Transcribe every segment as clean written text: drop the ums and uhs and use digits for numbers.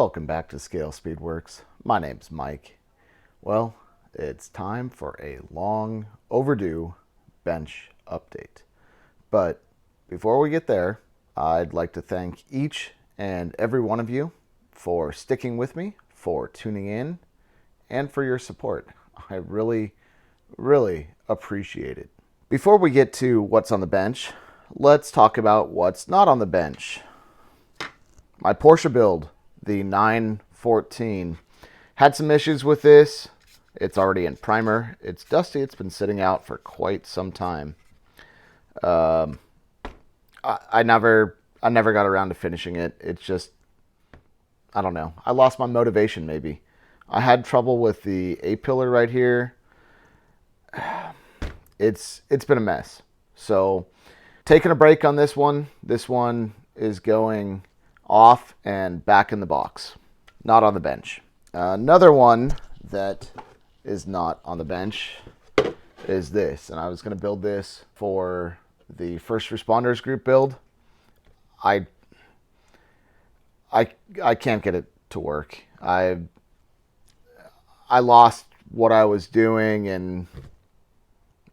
Welcome back to ScaleSpeedworks. My name's Mike. Well, it's time for a long overdue bench update. But before we get there, I'd like to thank each and every one of you for sticking with me, for tuning in, and for your support. I really appreciate it. Before we get to what's on the bench, let's talk about what's not on the bench. My Porsche build, the 914, had some issues with this. It's already in primer. It's dusty. It's been sitting out for quite some time. I never got around to finishing it. It's just, I don't know. I lost my motivation maybe. I had trouble with the A-pillar right here. It's been a mess. So taking a break on this one. This one is going off and back in the box, not on the bench. Another one that is not on the bench is this, and I was going to build this for the first responders group build. I can't get it to work. I lost what I was doing, and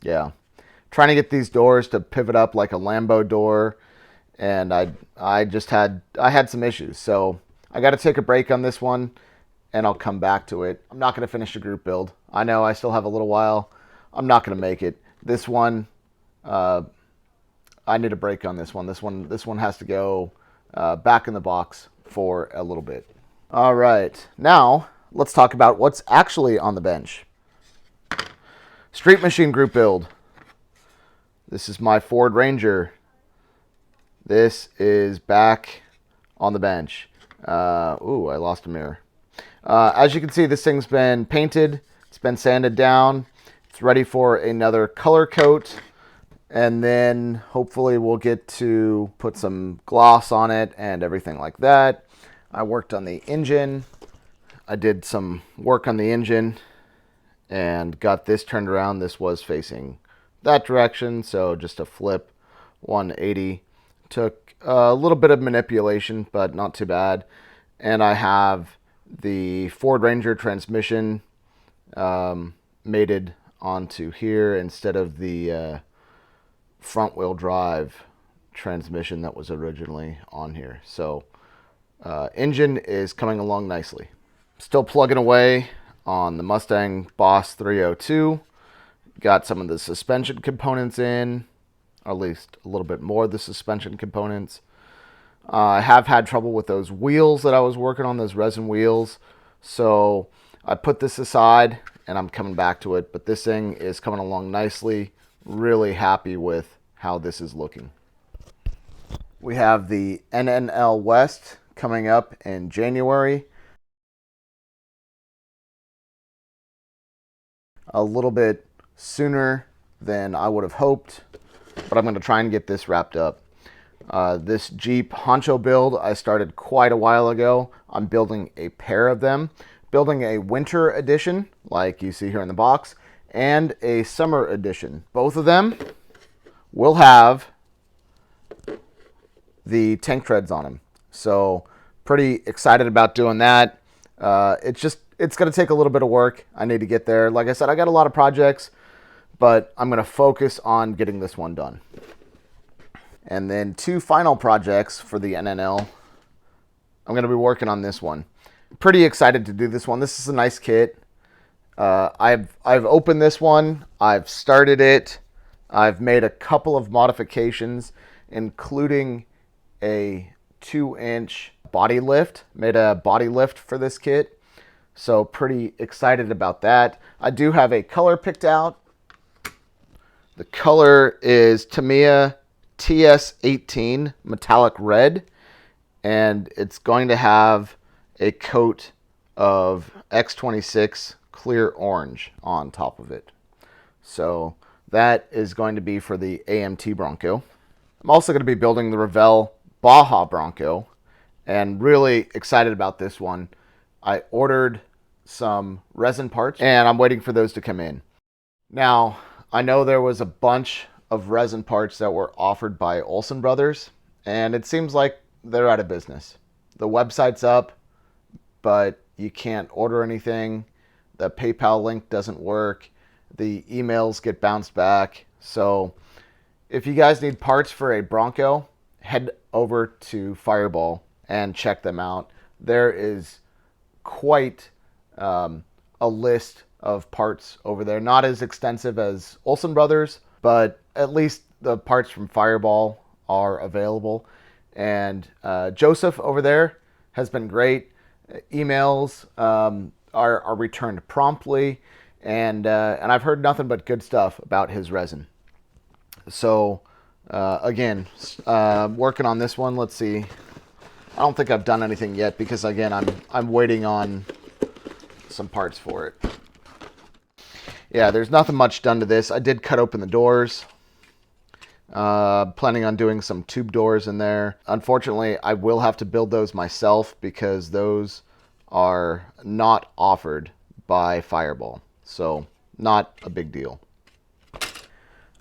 yeah, trying to get these doors to pivot up like a Lambo door. And I had some issues. So I got to take a break on this one, and I'll come back to it. I'm not going to finish the group build. I know I still have a little while. I'm not going to make it. This one, I need a break on this one. This one has to go back in the box for a little bit. All right. Now, let's talk about what's actually on the bench. Street Machine group build. This is my Ford Ranger. This is back on the bench. Ooh, I lost a mirror. As you can see, this thing's been painted. It's been sanded down. It's ready for another color coat. And then hopefully we'll get to put some gloss on it and everything like that. I worked on the engine. I did some work on the engine and got this turned around. This was facing that direction, so just a flip 180. Took a little bit of manipulation, but not too bad. And I have the Ford Ranger transmission mated onto here instead of the front wheel drive transmission that was originally on here. So engine is coming along nicely. Still plugging away on the Mustang Boss 302. Got some of the suspension components in, or at least a little bit more of the suspension components. I have had trouble with those wheels that I was working on, those resin wheels. So I put this aside and I'm coming back to it. But this thing is coming along nicely. Really happy with how this is looking. We have the NNL West coming up in January. A little bit sooner than I would have hoped, but I'm going to try and get this wrapped up. This Jeep Honcho build I started quite a while ago. I'm building a pair of them, building a winter edition like you see here in the box and a summer edition. Both of them will have the tank treads on them, so pretty excited about doing that. It's going to take a little bit of work. I need to get there. Like I said, I got a lot of projects, but I'm going to focus on getting this one done. And then two final projects for the NNL. I'm going to be working on this one. Pretty excited to do this one. This is a nice kit. I've opened this one. I've started it. I've made a couple of modifications, including a 2-inch body lift. Made a body lift for this kit. So pretty excited about that. I do have a color picked out. The color is Tamiya TS18 metallic red, and it's going to have a coat of X26 clear orange on top of it. So that is going to be for the AMT Bronco. I'm also going to be building the Revell Baja Bronco, and really excited about this one. I ordered some resin parts, and I'm waiting for those to come in. Now, I know there was a bunch of resin parts that were offered by Olsen Brothers, and it seems like they're out of business. The website's up, but you can't order anything. The PayPal link doesn't work. The emails get bounced back. So if you guys need parts for a Bronco, head over to Fireball and check them out. There is quite a list of parts over there. Not as extensive as Olsen Brothers, but at least the parts from Fireball are available. And Joseph over there has been great. Emails are returned promptly, and I've heard nothing but good stuff about his resin. So again, working on this one. Let's see. I don't think I've done anything yet because again, I'm waiting on some parts for it. Yeah, there's nothing much done to this. I did cut open the doors. Planning on doing some tube doors in there. Unfortunately, I will have to build those myself because those are not offered by Fireball. So, not a big deal.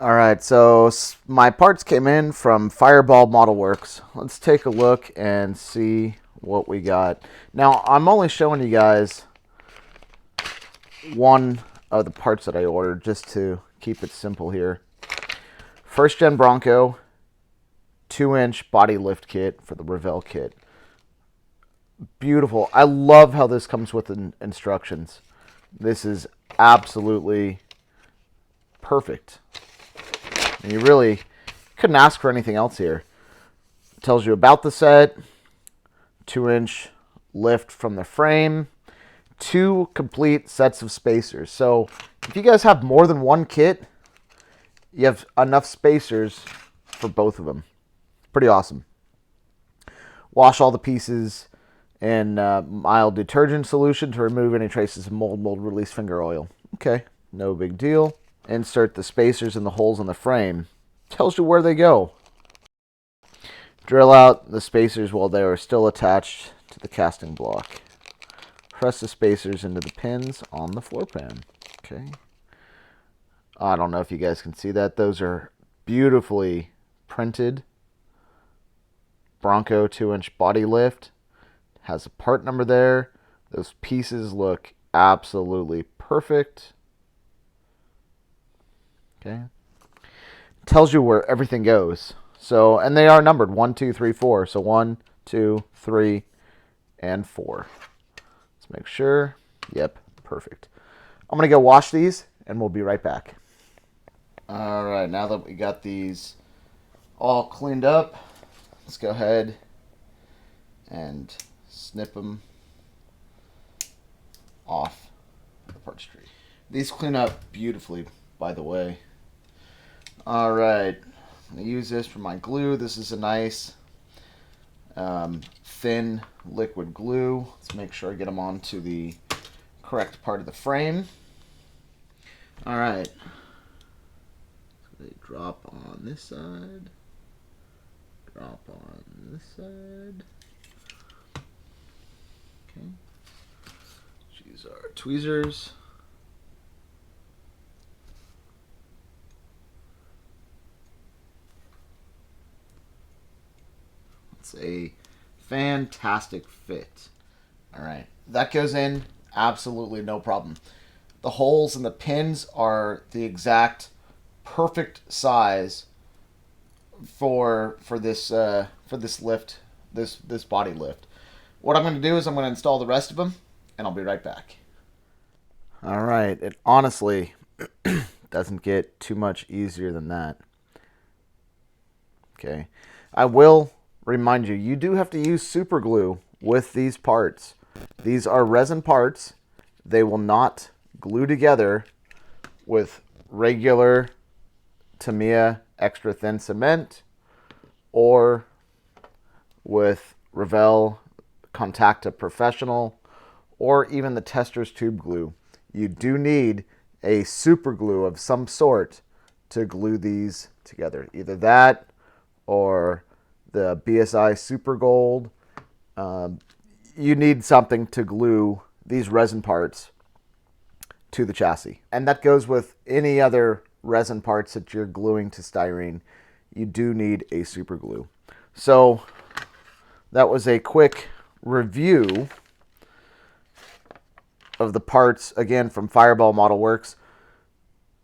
Alright, so my parts came in from Fireball Model Works. Let's take a look and see what we got. Now, I'm only showing you guys one of the parts that I ordered just to keep it simple here. First gen Bronco, 2-inch body lift kit for the Revell kit. Beautiful. I love how this comes with instructions. This is absolutely perfect. And you really couldn't ask for anything else here. It tells you about the set, 2-inch lift from the frame, 2 complete sets of spacers. So if you guys have more than one kit, you have enough spacers for both of them. Pretty awesome. Wash all the pieces in mild detergent solution to remove any traces of mold, release finger oil. Okay, no big deal. Insert the spacers in the holes in the frame. Tells you where they go. Drill out the spacers while they are still attached to the casting block. Press the spacers into the pins on the floor pan. Okay. I don't know if you guys can see that. Those are beautifully printed. Bronco 2-inch body lift. Has a part number there. Those pieces look absolutely perfect. Okay. Tells you where everything goes. So, and they are numbered 1, 2, 3, 4. So 1, 2, 3, and 4. Let's make sure. Yep, perfect. I'm going to go wash these, and we'll be right back. All right, now that we got these all cleaned up, let's go ahead and snip them off the parts tree. These clean up beautifully, by the way. All right, I'm going to use this for my glue. This is a nice thin liquid glue. Let's make sure I get them onto the correct part of the frame. All right. So they drop on this side. Drop on this side. Okay. These are tweezers. It's a fantastic fit. All right, that goes in absolutely no problem. The holes and the pins are the exact perfect size for this lift, this body lift. What I'm going to do is I'm going to install the rest of them, and I'll be right back. All right, it honestly doesn't get too much easier than that. Okay, I will remind you, you do have to use super glue with these parts. These are resin parts. They will not glue together with regular Tamiya extra thin cement or with Revell Contacta Professional or even the Tester's tube glue. You do need a super glue of some sort to glue these together. Either that or the BSI Super Gold. You need something to glue these resin parts to the chassis. And that goes with any other resin parts that you're gluing to styrene. You do need a super glue. So that was a quick review of the parts, again, from Fireball Model Works.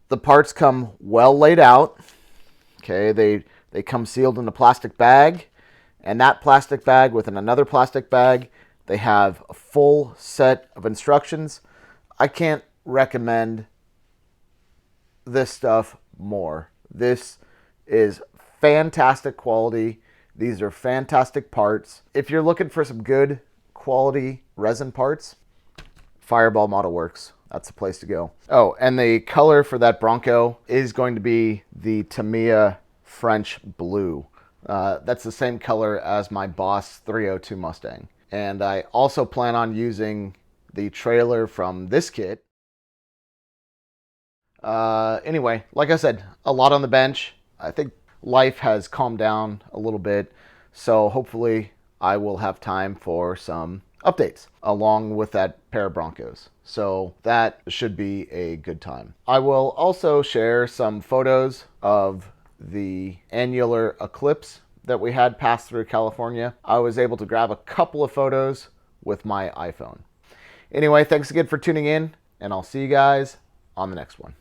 The parts come well laid out. Okay, they come sealed in a plastic bag, and that plastic bag within another plastic bag, they have a full set of instructions. I can't recommend this stuff more. This is fantastic quality. These are fantastic parts. If you're looking for some good quality resin parts, Fireball Model Works. That's the place to go. Oh, and the color for that Bronco is going to be the Tamiya French Blue. That's the same color as my Boss 302 Mustang. And I also plan on using the trailer from this kit. Anyway, like I said, a lot on the bench. I think life has calmed down a little bit, so hopefully I will have time for some updates along with that pair of Broncos. So that should be a good time. I will also share some photos of the annular eclipse that we had pass through California. I was able to grab a couple of photos with my iPhone. Anyway, thanks again for tuning in, and I'll see you guys on the next one.